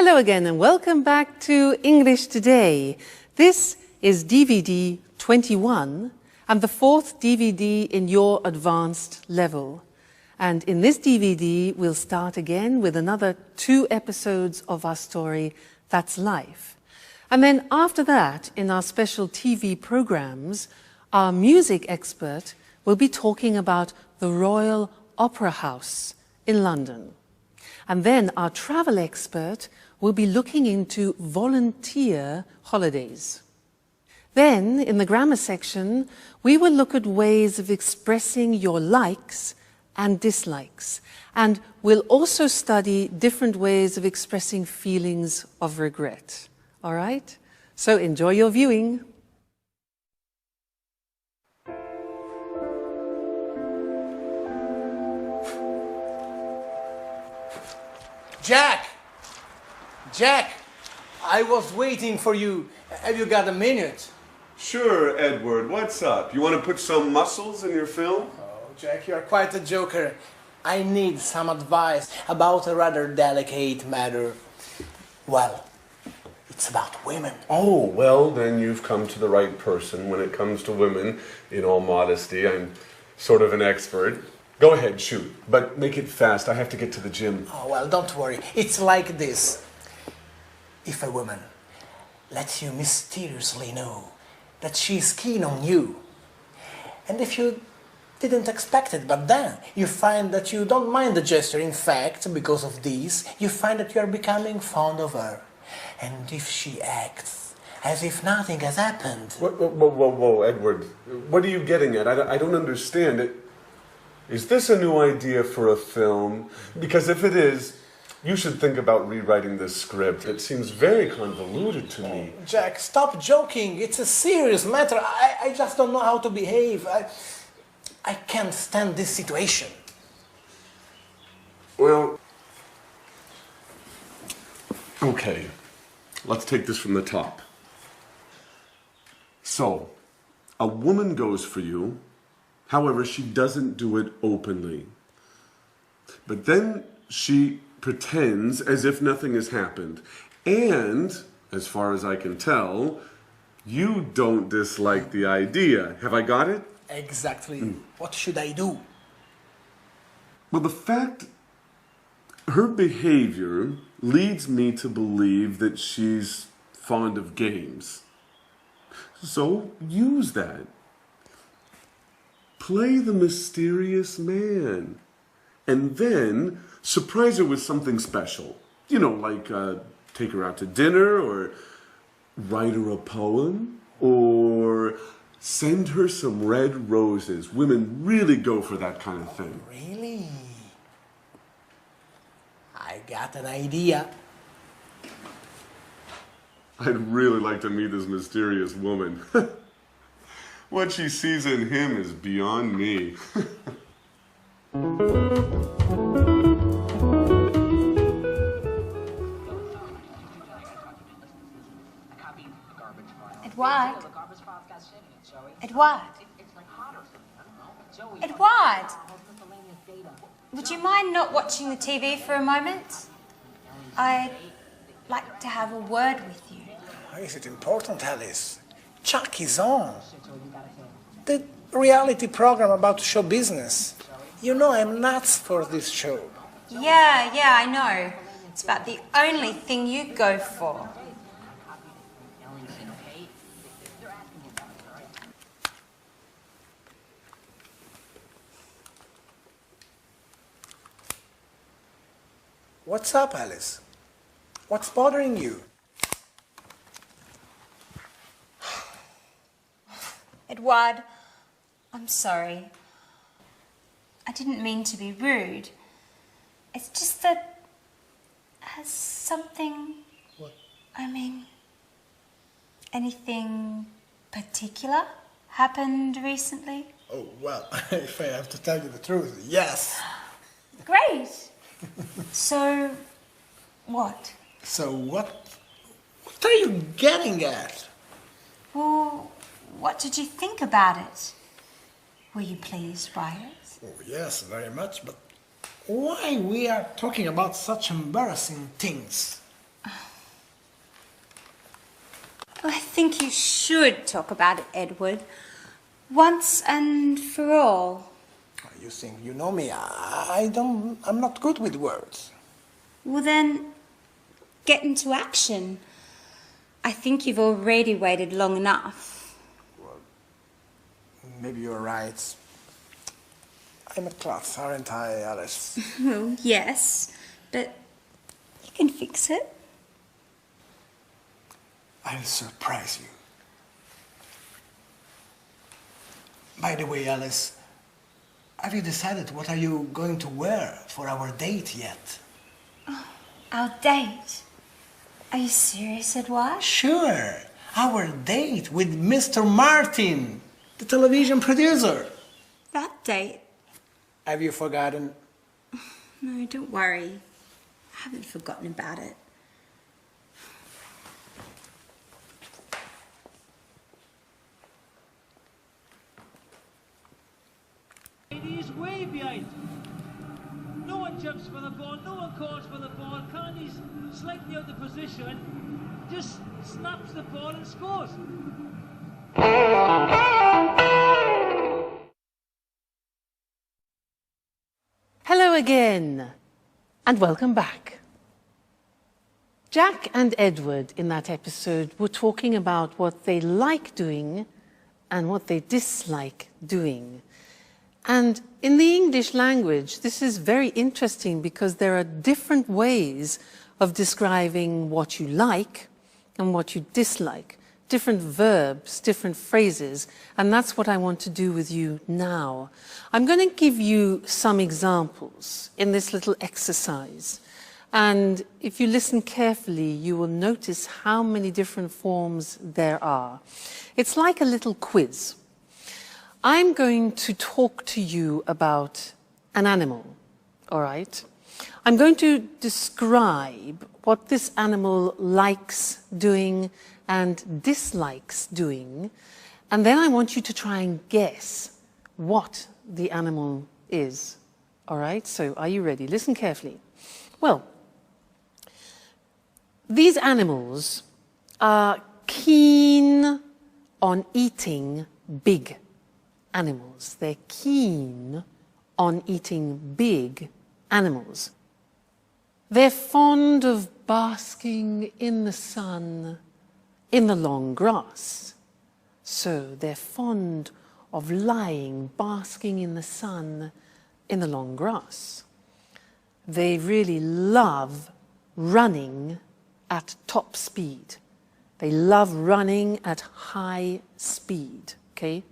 Hello again and welcome back to English Today. This is DVD 21 and the fourth DVD in your advanced level. And in this DVD, we'll start again with another 2 episodes of our story, That's Life. And then after that, in our special TV programs, our music expert will be talking about the Royal Opera House in London. And then our travel expert will be looking into volunteer holidays. Then, in the grammar section, we will look at ways of expressing your likes and dislikes. And we'll also study different ways of expressing feelings of regret. All right? So enjoy your viewing. Jack, I was waiting for you. Have you got a minute? Sure, Edward. What's up? You want to put some muscles in your film? Oh, Jack, you're quite a joker. I need some advice about a rather delicate matter. Well, it's about women. Oh, well, then you've come to the right person when it comes to women. In all modesty, I'm sort of an expert. Go ahead, shoot. But make it fast. I have to get to the gym. Oh, well, don't worry. It's like this. If a woman lets you mysteriously know that she's keen on you, and if you didn't expect it, but then you find that you don't mind the gesture, in fact, because of this, you find that you are becoming fond of her. And if she acts as if nothing has happened... Whoa, Edward. What are you getting at? I don't understand it. Is this a new idea for a film? Because if it is, you should think about rewriting this script. It seems very convoluted to me. Jack, stop joking. It's a serious matter. I just don't know how to behave. I can't stand this situation. Well, okay. Let's take this from the top. So, a woman goes for you. However, she doesn't do it openly. But then she pretends as if nothing has happened. And, as far as I can tell, you don't dislike the idea. Have I got it? Exactly. What should I do? Well, the fact, her behavior leads me to believe that she's fond of games. So use that. Play the mysterious man. And then surprise her with something special. You know, like take her out to dinner, or write her a poem, or send her some red roses. Women really go for that kind of thing. Really? I got an idea. I'd really like to meet this mysterious woman. What she sees in him is beyond me. Edward? Edward? Would you mind not watching the TV for a moment? I'd like to have a word with you. Is it important, Alice? Chuck is on. The reality program about show business. You know I'm nuts for this show. Yeah, I know. It's about the only thing you go for. What's up, Alice? What's bothering you? Edward, I'm sorry. I didn't mean to be rude. It's just that... has something... What? I mean... anything particular happened recently? Oh, well, if I have to tell you the truth, yes. Great! So, what? So what are you getting at? Well, what did you think about it? Were you pleased by it? Oh, yes, very much, but why we are talking about such embarrassing things? Well, I think you should talk about it, Edward. Once and for all. You think you know me? I'm not good with words. Well then, get into action. I think you've already waited long enough. Maybe you're right. I'm a klutz, aren't I, Alice? Well, yes, but you can fix it. I'll surprise you. By the way, Alice, have you decided what are you going to wear for our date yet? Oh, our date? Are you serious, Edouard? Sure, our date with Mr. Martin, the television producer. That date? Have you forgotten? No, don't worry. I haven't forgotten about it. He is way behind. No one jumps for the ball, no one calls for the ball. Carney's slightly out of position, just snaps the ball and scores. Hello again, and welcome back. Jack and Edward in that episode were talking about what they like doing and what they dislike doing. And in the English language, this is very interesting because there are different ways of describing what you like and what you dislike, different verbs, different phrases, and that's what I want to do with you now. I'm going to give you some examples in this little exercise. And if you listen carefully, you will notice how many different forms there are. It's like a little quiz. I'm going to talk to you about an animal, all right? I'm going to describe what this animal likes doing and dislikes doing, and then I want you to try and guess what the animal is, all right? So are you ready? Listen carefully. Well, these animals are keen on eating big animals. They're keen on eating big animals. They're fond of basking in the sun in the long grass. So they're fond of lying, basking in the sun in the long grass. They really love running at top speed. They love running at high speed, okay?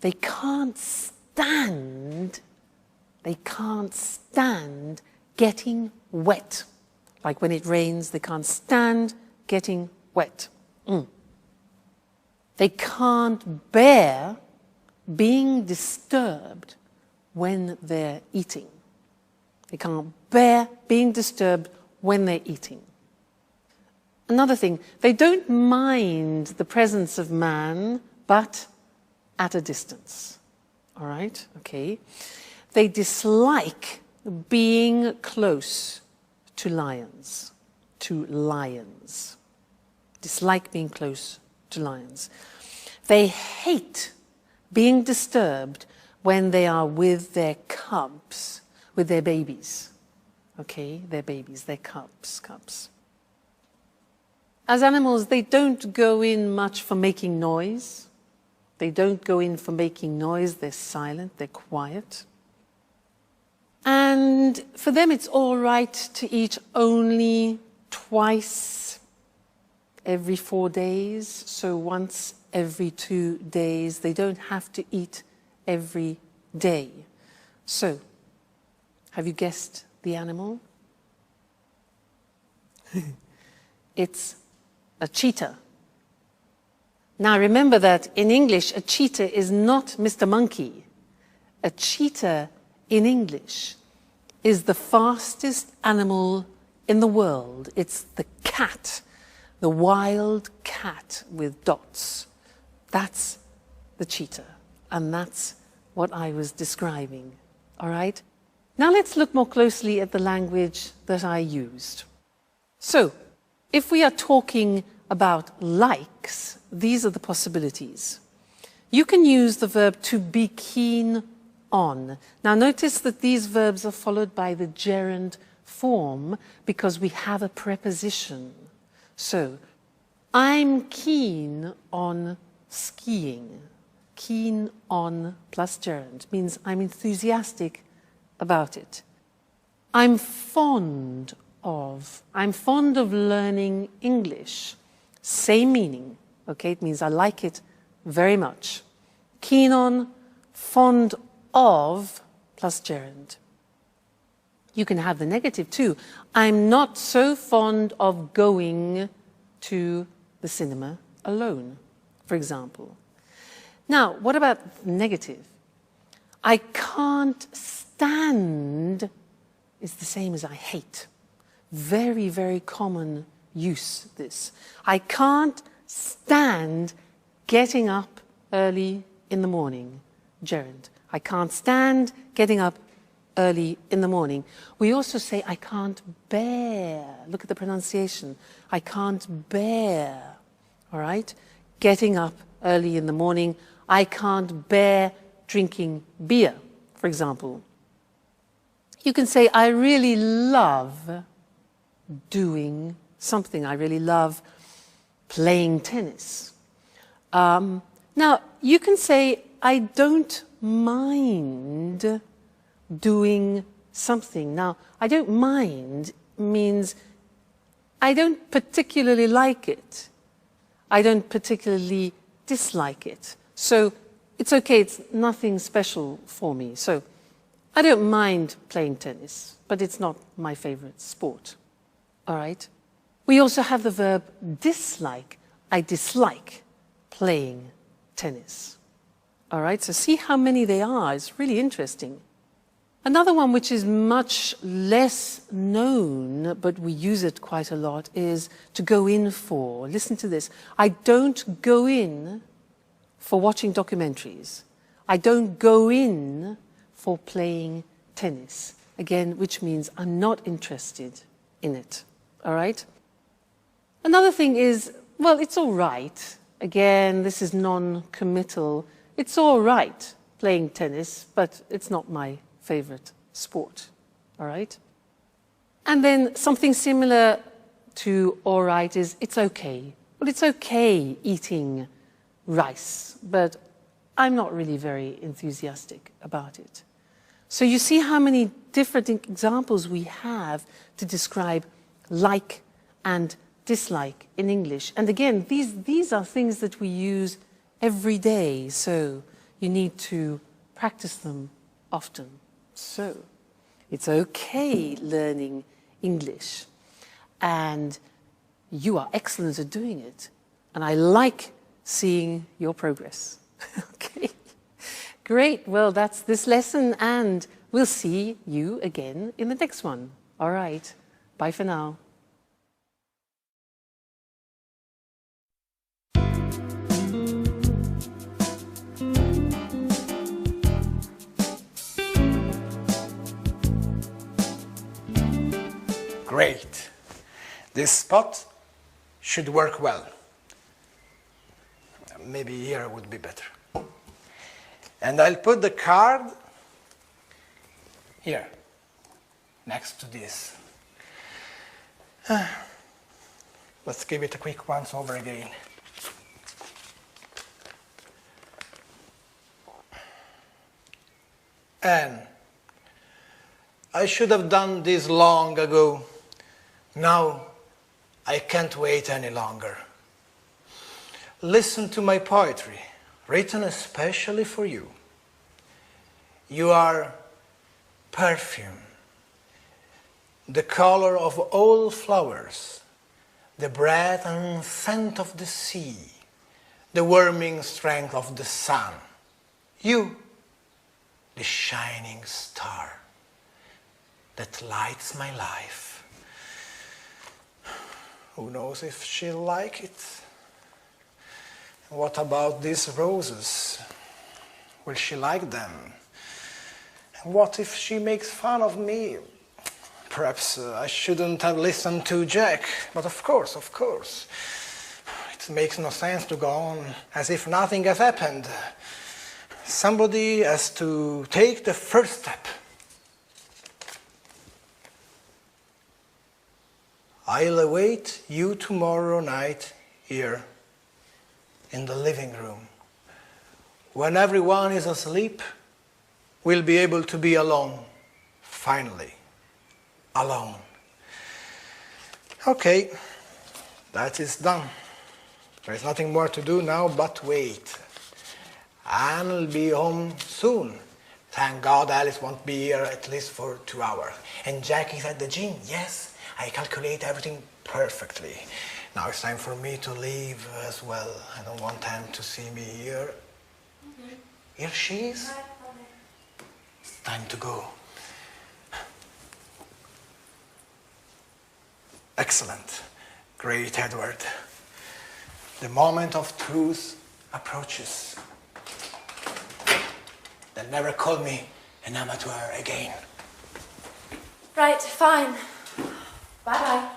They can't stand getting wet. Like when it rains, they can't stand getting wet. They can't bear being disturbed when they're eating. They can't bear being disturbed when they're eating. Another thing, they don't mind the presence of man, but at a distance. All right? Okay. They dislike being close to lions. Dislike being close to lions. They hate being disturbed when they are with their cubs, with their babies. Okay? Their babies, their cubs. As animals, they don't go in much for making noise. They don't go in for making noise. They're silent, they're quiet. And for them, it's all right to eat only twice every 4 days. So once every 2 days. They don't have to eat every day. So, have you guessed the animal? It's a cheetah. Now remember that in English, a cheetah is not Mr. Monkey. A cheetah in English is the fastest animal in the world. It's the cat, the wild cat with dots. That's the cheetah, and that's what I was describing, all right? Now let's look more closely at the language that I used. So, if we are talking about likes, these are the possibilities. You can use the verb to be keen on. Now notice that these verbs are followed by the gerund form because we have a preposition. So, I'm keen on skiing. Keen on plus gerund means I'm enthusiastic about it. I'm fond of learning English. Same meaning, okay? It means I like it very much. Keen on, fond of, plus gerund. You can have the negative too. I'm not so fond of going to the cinema alone, for example. Now, what about negative? I can't stand is the same as I hate. Very, very common use, this. I can't stand getting up early in the morning. Gerund. I can't stand getting up early in the morning. We also say, I can't bear. Look at the pronunciation. I can't bear. All right? Getting up early in the morning. I can't bear drinking beer, for example. You can say, I really love doing something. I really love playing tennis. Now, you can say, I don't mind doing something. Now, I don't mind means I don't particularly like it. I don't particularly dislike it. So it's okay, it's nothing special for me. So I don't mind playing tennis, but it's not my favorite sport. All right? We also have the verb dislike. I dislike playing tennis. All right? So see how many they are. It's really interesting. Another one which is much less known, but we use it quite a lot, is to go in for. Listen to this. I don't go in for watching documentaries. I don't go in for playing tennis. Again, which means I'm not interested in it. All right? Another thing is, well, it's all right. Again, this is non-committal. It's all right playing tennis, but it's not my favorite sport. All right? And then something similar to all right is it's okay. Well, it's okay eating rice, but I'm not really very enthusiastic about it. So you see how many different examples we have to describe like and dislike in English. And again, these are things that we use every day, so you need to practice them often. So it's okay learning English, and you are excellent at doing it. And I like seeing your progress. Okay, great. Well, that's this lesson, and we'll see you again in the next one. All right, bye for now. Great. This spot should work well. Maybe here would be better. And I'll put the card here, next to this. Let's give it a quick once over again. And I should have done this long ago. Now I can't wait any longer. Listen to my poetry, written especially for you. You are perfume, the color of all flowers, the breath and scent of the sea, the warming strength of the sun. You, the shining star that lights my life. Who knows if she'll like it? What about these roses? Will she like them? And what if she makes fun of me? Perhaps I shouldn't have listened to Jack, but of course. It makes no sense to go on as if nothing has happened. Somebody has to take the first step. I'll await you tomorrow night here in the living room. When everyone is asleep, we'll be able to be alone. Finally, alone. Okay, that is done. There's nothing more to do now but wait. Anne will be home soon. Thank God Alice won't be here at least for 2 hours. And Jack is at the gym, yes. I calculate everything perfectly. Now it's time for me to leave as well. I don't want Anne to see me here. Here she is. It's time to go. Excellent. Great, Edward. The moment of truth approaches. They'll never call me an amateur again. Right, fine. Bye-bye.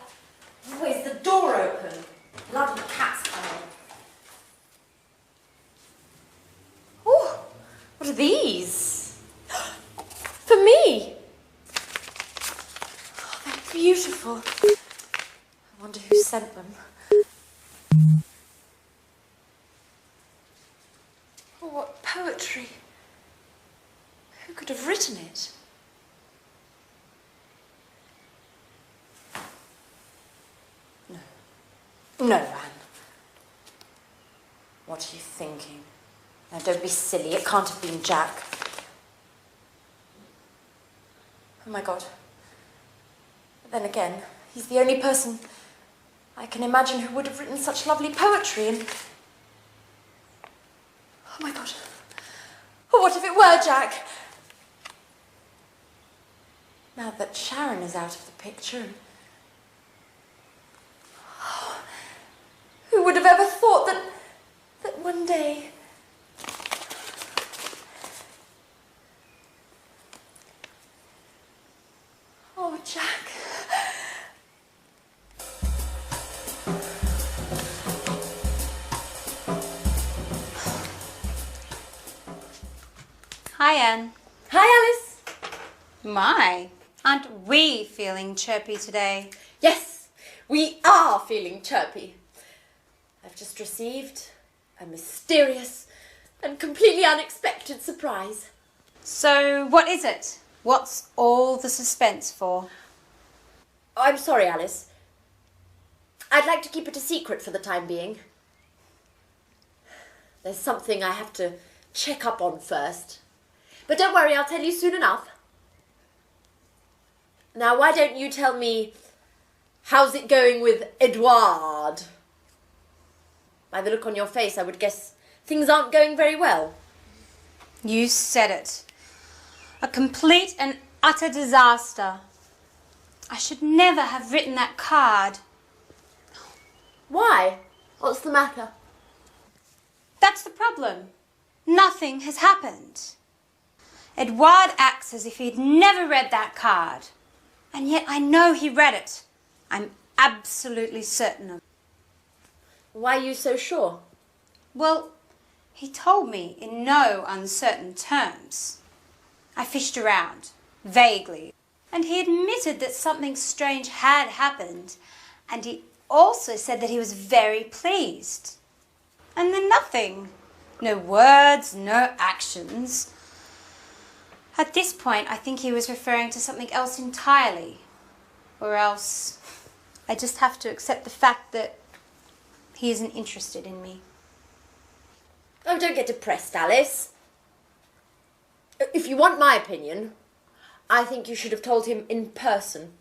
Oh, is the door open? Bloody cat's coming. Oh, what are these? For me? Oh, they're beautiful. I wonder who sent them. Oh, what poetry. Who could have written it? No, Anne. What are you thinking? Now, don't be silly. It can't have been Jack. Oh, my God. But then again, he's the only person I can imagine who would have written such lovely poetry and... Oh, my God. Oh, what if it were Jack? Now that Sharon is out of the picture... Who would have ever thought that one day... Oh, Jack. Hi, Anne. Hi, Alice. My, aren't we feeling chirpy today? Yes, we are feeling chirpy. I've just received a mysterious and completely unexpected surprise. So, what is it? What's all the suspense for? I'm sorry, Alice. I'd like to keep it a secret for the time being. There's something I have to check up on first. But don't worry, I'll tell you soon enough. Now, why don't you tell me, how's it going with Edouard? By the look on your face, I would guess things aren't going very well. You said it. A complete and utter disaster. I should never have written that card. Why? What's the matter? That's the problem. Nothing has happened. Edouard acts as if he'd never read that card. And yet I know he read it. I'm absolutely certain of it. Why are you so sure? Well, he told me in no uncertain terms. I fished around, vaguely, and he admitted that something strange had happened, and he also said that he was very pleased. And then nothing. No words, no actions. At this point, I think he was referring to something else entirely. Or else, I just have to accept the fact that he isn't interested in me. Oh, don't get depressed, Alice. If you want my opinion, I think you should have told him in person.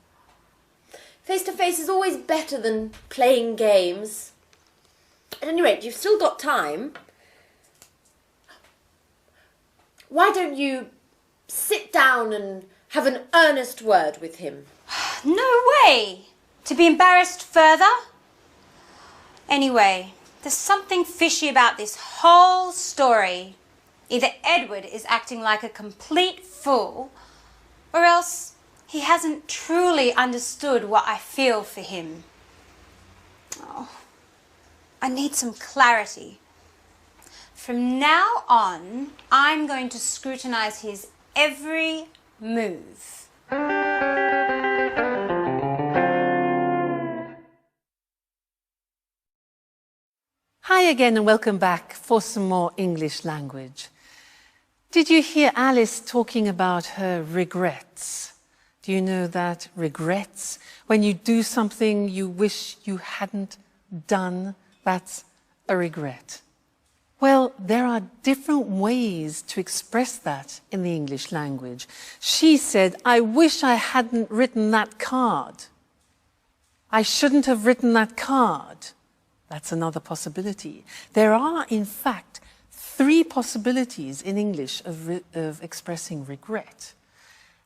Face to face is always better than playing games. At any rate, you've still got time. Why don't you sit down and have an earnest word with him? No way! To be embarrassed further? Anyway, there's something fishy about this whole story. Either Edward is acting like a complete fool, or else he hasn't truly understood what I feel for him. Oh, I need some clarity. From now on, I'm going to scrutinize his every move. Hi again and welcome back for some more English language. Did you hear Alice talking about her regrets? Do you know that regrets, when you do something you wish you hadn't done, that's a regret? Well, there are different ways to express that in the English language. She said, I wish I hadn't written that card. I shouldn't have written that card. That's another possibility. There are, in fact, 3 possibilities in English of expressing regret.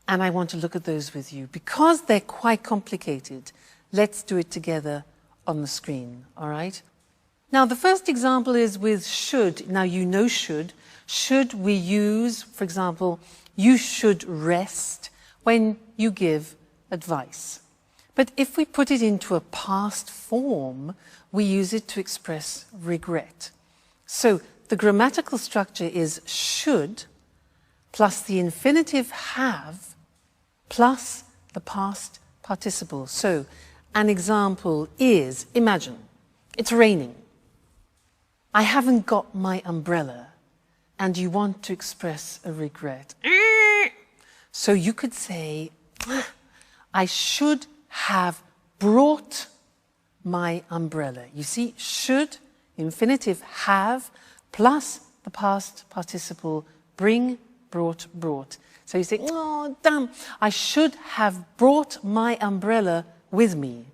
And I want to look at those with you. Because they're quite complicated, let's do it together on the screen, all right? Now, the first example is with should. Now, you know should. Should we use, for example, you should rest when you give advice. But if we put it into a past form, we use it to express regret. So the grammatical structure is should plus the infinitive have plus the past participle. So an example is, imagine, it's raining. I haven't got my umbrella and you want to express a regret. So you could say, I should have brought my umbrella. You see, should, infinitive have, plus the past participle, bring, brought, brought. So you say, oh, damn, I should have brought my umbrella with me.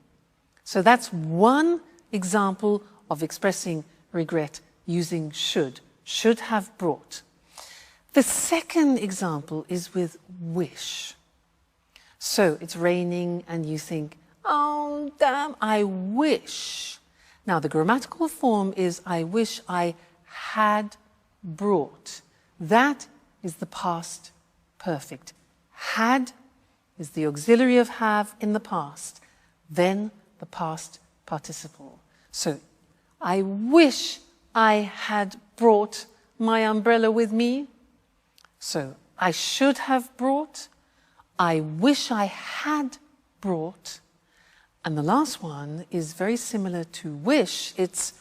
So that's one example of expressing regret using should have brought. The second example is with wish. So it's raining and you think, oh, damn, I wish. Now, the grammatical form is I wish I had brought. That is the past perfect. Had is the auxiliary of have in the past, then the past participle. So, I wish I had brought my umbrella with me. So, I should have brought. I wish I had brought. And the last one is very similar to wish. It's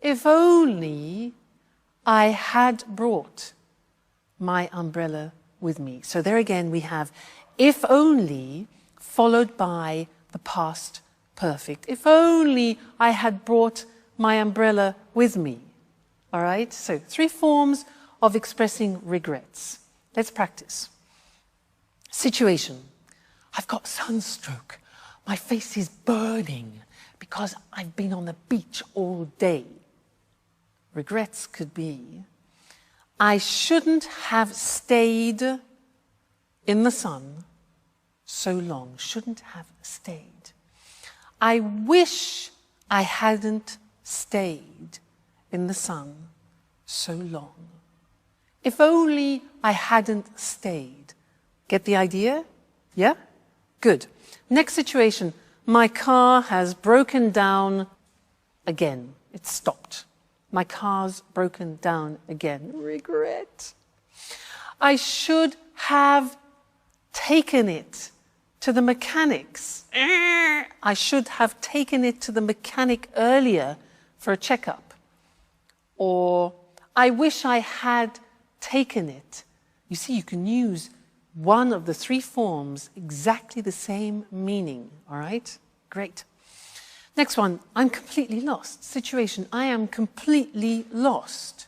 if only I had brought my umbrella with me. So there again we have if only followed by the past perfect. If only I had brought my umbrella with me. All right? So 3 forms of expressing regrets. Let's practice. Situation. I've got sunstroke. My face is burning because I've been on the beach all day. Regrets could be, I shouldn't have stayed in the sun so long. Shouldn't have stayed. I wish I hadn't stayed in the sun so long. If only I hadn't stayed. Get the idea? Yeah? Good. Next situation. My car has broken down again. It's stopped. My car's broken down again. Regret. I should have taken it to the mechanics. I should have taken it to the mechanic earlier for a checkup. Or I wish I had taken it. You see, you can use one of the 3 forms, exactly the same meaning, all right? Great. Next one, I'm completely lost. Situation, I am completely lost.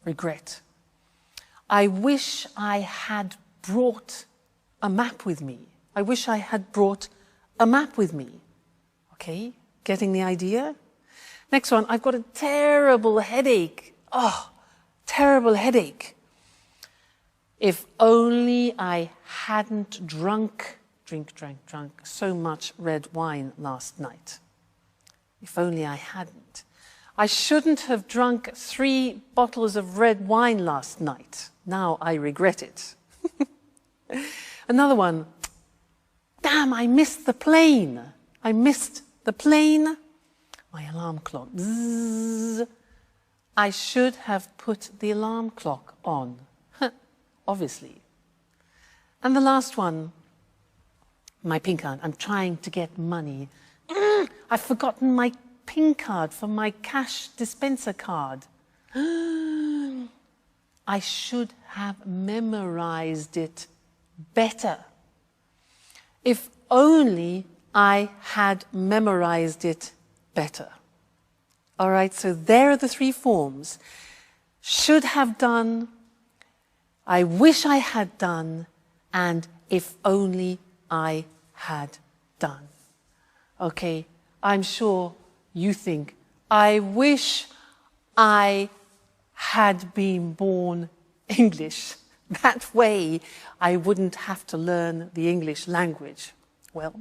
Regret. I wish I had brought a map with me. I wish I had brought a map with me. Okay, getting the idea? Next one, I've got a terrible headache. Oh, terrible headache. If only I hadn't drunk so much red wine last night. If only I hadn't. I shouldn't have drunk 3 bottles of red wine last night. Now I regret it. Another one. Damn, I missed the plane. I missed the plane. My alarm clock. Bzzz. I should have put the alarm clock on. Obviously. And the last one, my PIN card. I'm trying to get money. I've forgotten my PIN card for my cash dispenser card. I should have memorized it better. If only I had memorized it better. All right, so there are the three forms. Should have done, I wish I had done, and if only I had done. Okay, I'm sure you think, I wish I had been born English. That way I wouldn't have to learn the English language. Well,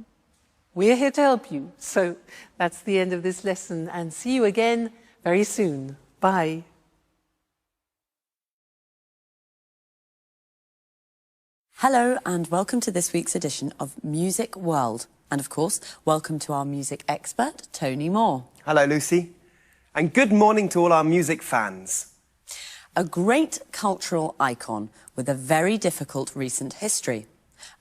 we're here to help you. So that's the end of this lesson, and see you again very soon. Bye. Hello and welcome to this week's edition of Music World. And of course, welcome to our music expert, Tony Moore. Hello, Lucy. And good morning to all our music fans. A great cultural icon with a very difficult recent history.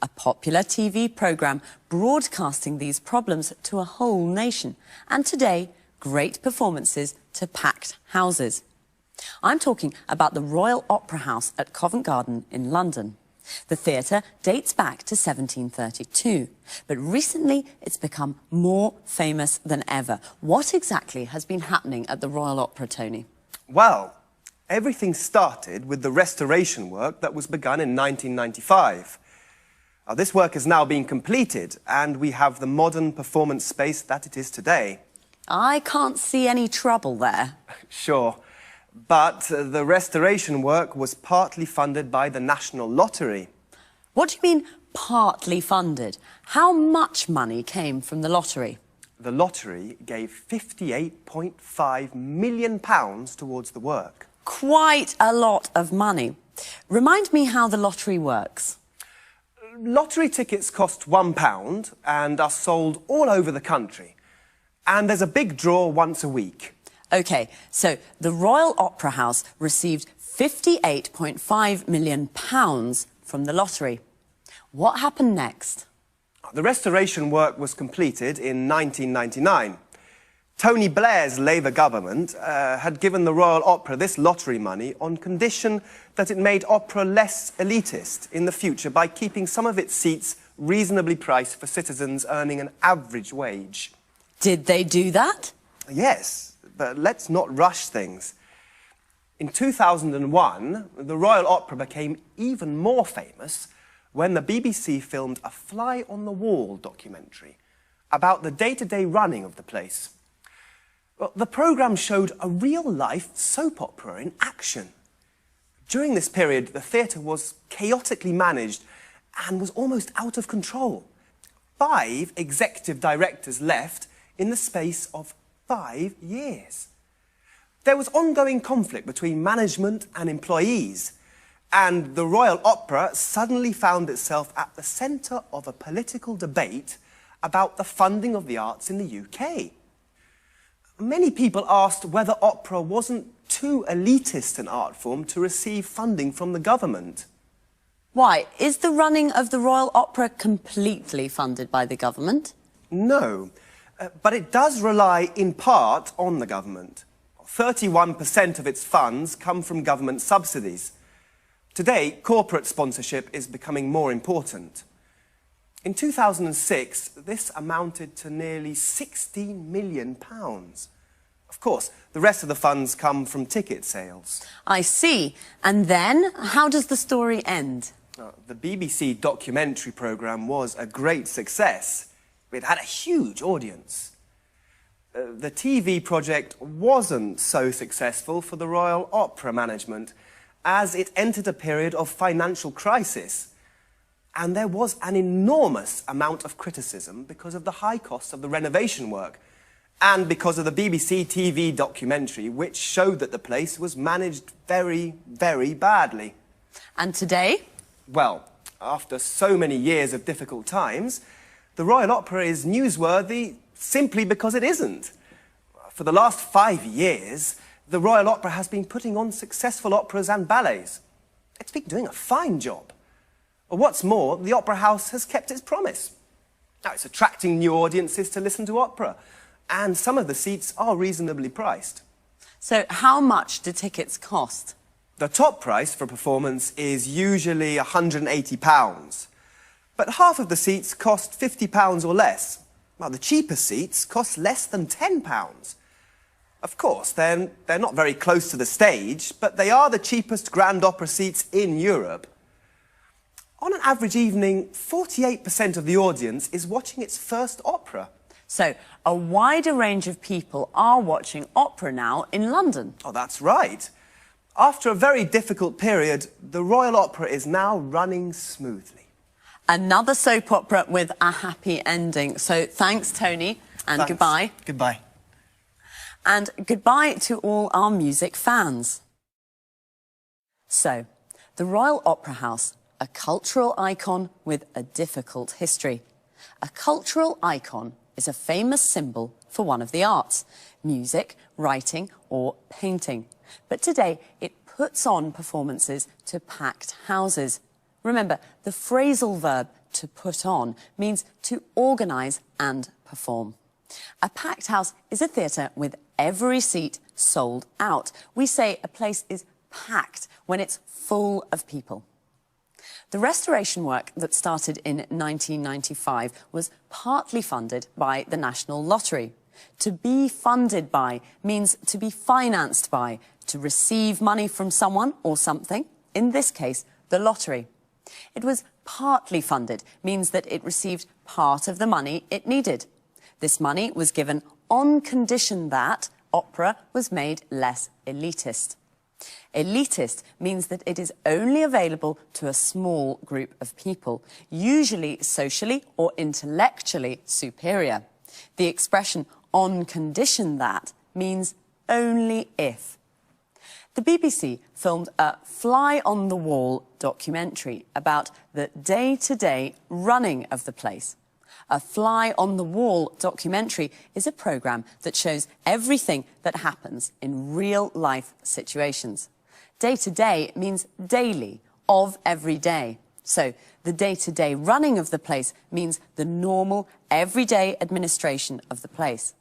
A popular TV programme broadcasting these problems to a whole nation. And today, great performances to packed houses. I'm talking about the Royal Opera House at Covent Garden in London. The theatre dates back to 1732, but recently it's become more famous than ever. What exactly has been happening at the Royal Opera, Tony? Well, everything started with the restoration work that was begun in 1995. Now, this work has now been completed, and we have the modern performance space that it is today. I can't see any trouble there. Sure, but the restoration work was partly funded by the National Lottery. What do you mean, partly funded? How much money came from the lottery? The lottery gave £58.5 million towards the work. Quite a lot of money. Remind me how the lottery works. Lottery tickets cost £1 and are sold all over the country. And there's a big draw once a week. OK, so the Royal Opera House received £58.5 million from the lottery. What happened next? The restoration work was completed in 1999. Tony Blair's Labour government had given the Royal Opera this lottery money on condition that it made opera less elitist in the future by keeping some of its seats reasonably priced for citizens earning an average wage. Did they do that? Yes, but let's not rush things. In 2001, the Royal Opera became even more famous when the BBC filmed a fly-on-the-wall documentary about the day-to-day running of the place. Well, the programme showed a real-life soap opera in action. During this period, the theatre was chaotically managed and was almost out of control. 5 executive directors left in the space of 5 years. There was ongoing conflict between management and employees, and the Royal Opera suddenly found itself at the centre of a political debate about the funding of the arts in the UK. Many people asked whether opera wasn't too elitist an art form to receive funding from the government. Why, is the running of the Royal Opera completely funded by the government? No, but it does rely in part on the government. 31% of its funds come from government subsidies. Today, corporate sponsorship is becoming more important. In 2006, this amounted to nearly £16 million. Of course, the rest of the funds come from ticket sales. I see. And then, how does the story end? The BBC documentary programme was a great success. It had a huge audience. The TV project wasn't so successful for the Royal Opera management, as it entered a period of financial crisis. And there was an enormous amount of criticism because of the high cost of the renovation work, and because of the BBC TV documentary, which showed that the place was managed very, very badly. And today? Well, after so many years of difficult times, the Royal Opera is newsworthy simply because it isn't. For the last 5 years, the Royal Opera has been putting on successful operas and ballets. It's been doing a fine job. What's more, the Opera House has kept its promise. Now, it's attracting new audiences to listen to opera, and some of the seats are reasonably priced. So how much do tickets cost? The top price for a performance is usually £180, but half of the seats cost £50 or less, while the cheaper seats cost less than £10. Of course, they're not very close to the stage, but they are the cheapest grand opera seats in Europe. On an average evening, 48% of the audience is watching its first opera. So a wider range of people are watching opera now in London. Oh, that's right. After a very difficult period, the Royal Opera is now running smoothly. Another soap opera with a happy ending. So thanks, Tony, and Thanks. goodbye. Goodbye. And goodbye to all our music fans. So, the Royal Opera House, a cultural icon with a difficult history. A cultural icon is a famous symbol for one of the arts, music, writing or painting. But today it puts on performances to packed houses. Remember, the phrasal verb to put on means to organise and perform. A packed house is a theatre with every seat sold out. We say a place is packed when it's full of people. The restoration work that started in 1995 was partly funded by the National Lottery. To be funded by means to be financed by, to receive money from someone or something, in this case, the lottery. It was partly funded, means that it received part of the money it needed. This money was given on condition that opera was made less elitist. Elitist means that it is only available to a small group of people, usually socially or intellectually superior. The expression on condition that means only if. The BBC filmed a fly-on-the-wall documentary about the day-to-day running of the place. A fly-on-the-wall documentary is a programme that shows everything that happens in real-life situations. Day-to-day means daily, of every day. So the day-to-day running of the place means the normal, everyday administration of the place.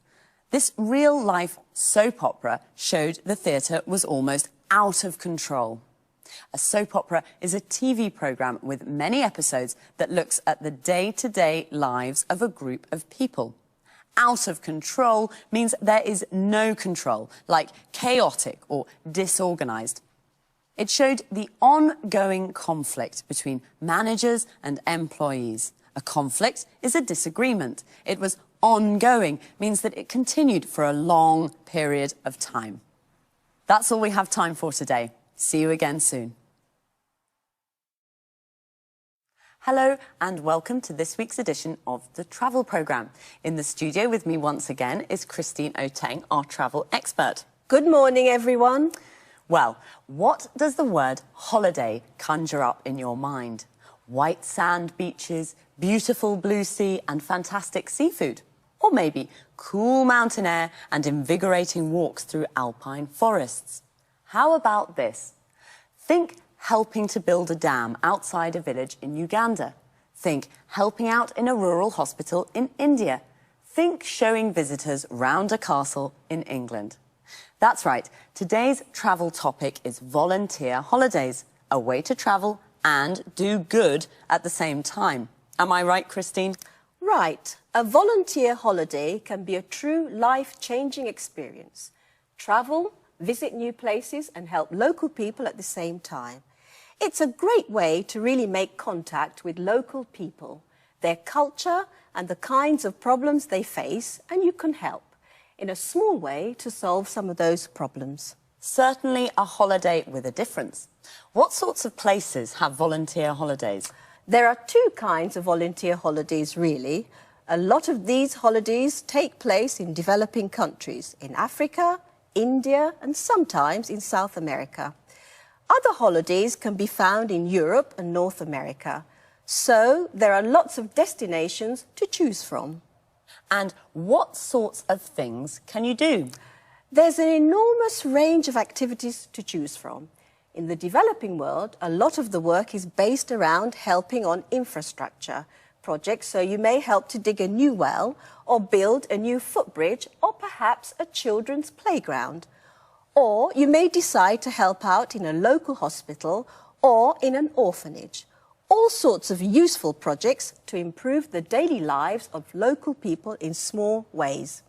This real-life soap opera showed the theatre was almost out of control. A soap opera is a TV programme with many episodes that looks at the day-to-day lives of a group of people. Out of control means there is no control, like chaotic or disorganised. It showed the ongoing conflict between managers and employees. A conflict is a disagreement. It was ongoing, means that it continued for a long period of time. That's all we have time for today. See you again soon. Hello and welcome to this week's edition of the Travel Programme. In the studio with me once again is Christine Oteng, our travel expert. Good morning, everyone. Well, what does the word holiday conjure up in your mind? White sand beaches, beautiful blue sea and fantastic seafood? Or maybe cool mountain air and invigorating walks through alpine forests? How about this? Think helping to build a dam outside a village in Uganda. Think helping out in a rural hospital in India. Think showing visitors round a castle in England. That's right, today's travel topic is volunteer holidays, a way to travel and do good at the same time. Am I right, Christine? Right. A volunteer holiday can be a true life-changing experience. Travel, visit new places and help local people at the same time. It's a great way to really make contact with local people, their culture and the kinds of problems they face, and you can help in a small way to solve some of those problems. Certainly a holiday with a difference. What sorts of places have volunteer holidays? There are two kinds of volunteer holidays, really. A lot of these holidays take place in developing countries, in Africa, India, and sometimes in South America. Other holidays can be found in Europe and North America. So there are lots of destinations to choose from. And what sorts of things can you do? There's an enormous range of activities to choose from. In the developing world, a lot of the work is based around helping on infrastructure projects, so you may help to dig a new well or build a new footbridge or perhaps a children's playground. Or you may decide to help out in a local hospital or in an orphanage. All sorts of useful projects to improve the daily lives of local people in small ways.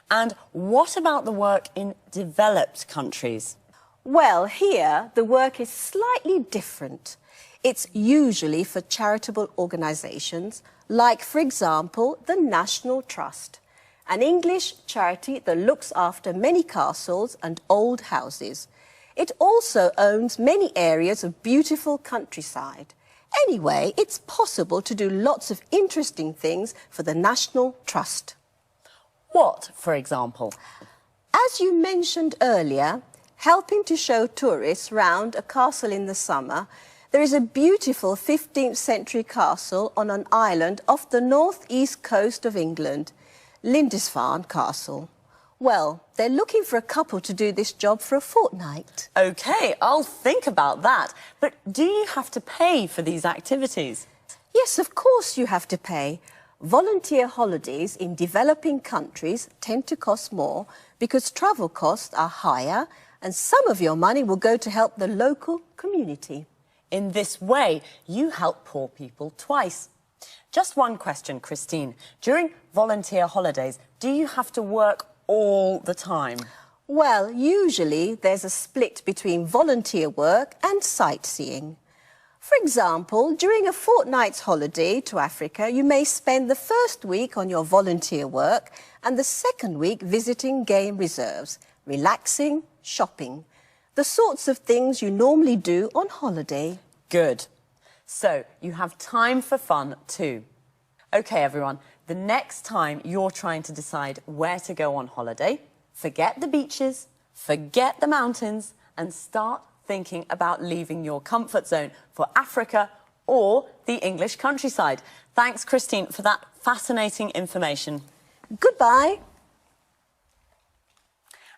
And what about the work in developed countries? Well, here the work is slightly different. It's usually for charitable organisations, like, for example, the National Trust, an English charity that looks after many castles and old houses. It also owns many areas of beautiful countryside. Anyway, it's possible to do lots of interesting things for the National Trust. What, for example? As you mentioned earlier, helping to show tourists round a castle in the summer, there is a beautiful 15th century castle on an island off the northeast coast of England, Lindisfarne Castle. Well, they're looking for a couple to do this job for a fortnight. OK, I'll think about that. But do you have to pay for these activities? Yes, of course you have to pay. Volunteer holidays in developing countries tend to cost more because travel costs are higher and some of your money will go to help the local community. In this way, you help poor people twice. Just one question, Christine. During volunteer holidays, do you have to work all the time? Well, usually there's a split between volunteer work and sightseeing. For example, during a fortnight's holiday to Africa, you may spend the first week on your volunteer work and the second week visiting game reserves, relaxing, shopping. The sorts of things you normally do on holiday. Good. So, you have time for fun too. OK, everyone, the next time you're trying to decide where to go on holiday, forget the beaches, forget the mountains, and start thinking about leaving your comfort zone for Africa or the English countryside. Thanks, Christine, for that fascinating information. Goodbye.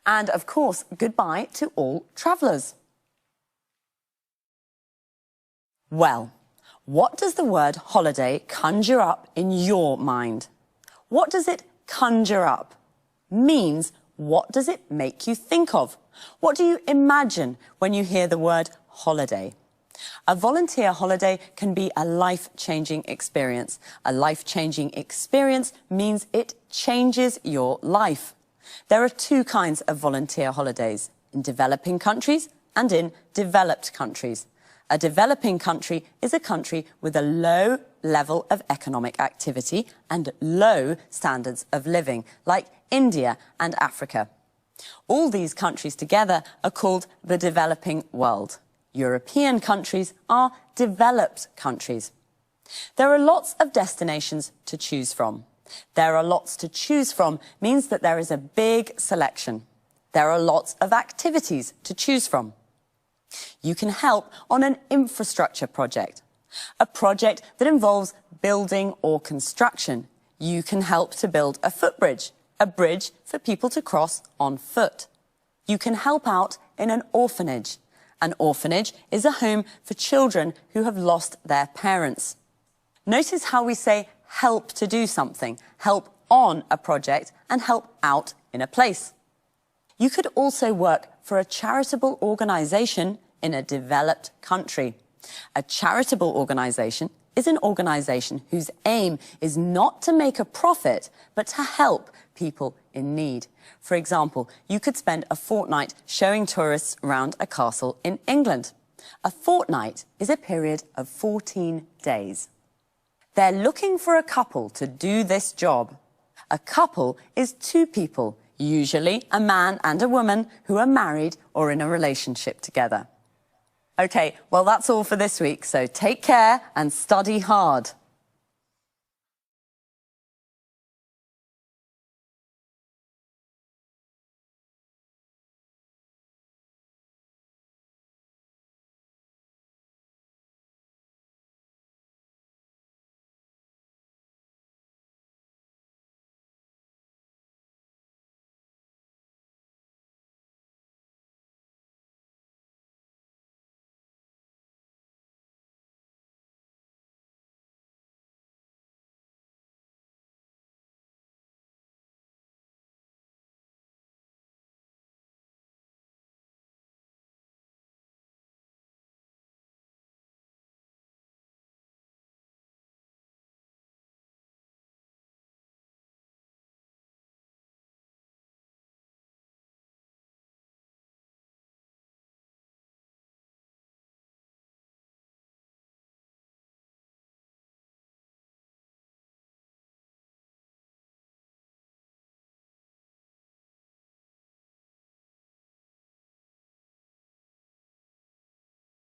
And, of course, goodbye to all travellers. Well, what does the word holiday conjure up in your mind? What does it conjure up? Means, what does it make you think of? What do you imagine when you hear the word holiday? A volunteer holiday can be a life-changing experience. A life-changing experience means it changes your life. There are two kinds of volunteer holidays, in developing countries and in developed countries. A developing country is a country with a low level of economic activity and low standards of living, like India and Africa. All these countries together are called the developing world. European countries are developed countries. There are lots of destinations to choose from. There are lots to choose from means that there is a big selection. There are lots of activities to choose from. You can help on an infrastructure project, a project that involves building or construction. You can help to build a footbridge, a bridge for people to cross on foot. You can help out in an orphanage. An orphanage is a home for children who have lost their parents. Notice how we say help to do something, help on a project, and help out in a place. You could also work for a charitable organisation in a developed country. A charitable organisation is an organisation whose aim is not to make a profit, but to help people in need. For example, you could spend a fortnight showing tourists around a castle in England. A fortnight is a period of 14 days. They're looking for a couple to do this job. A couple is two people, usually a man and a woman who are married or in a relationship together. OK, well, that's all for this week, so take care and study hard.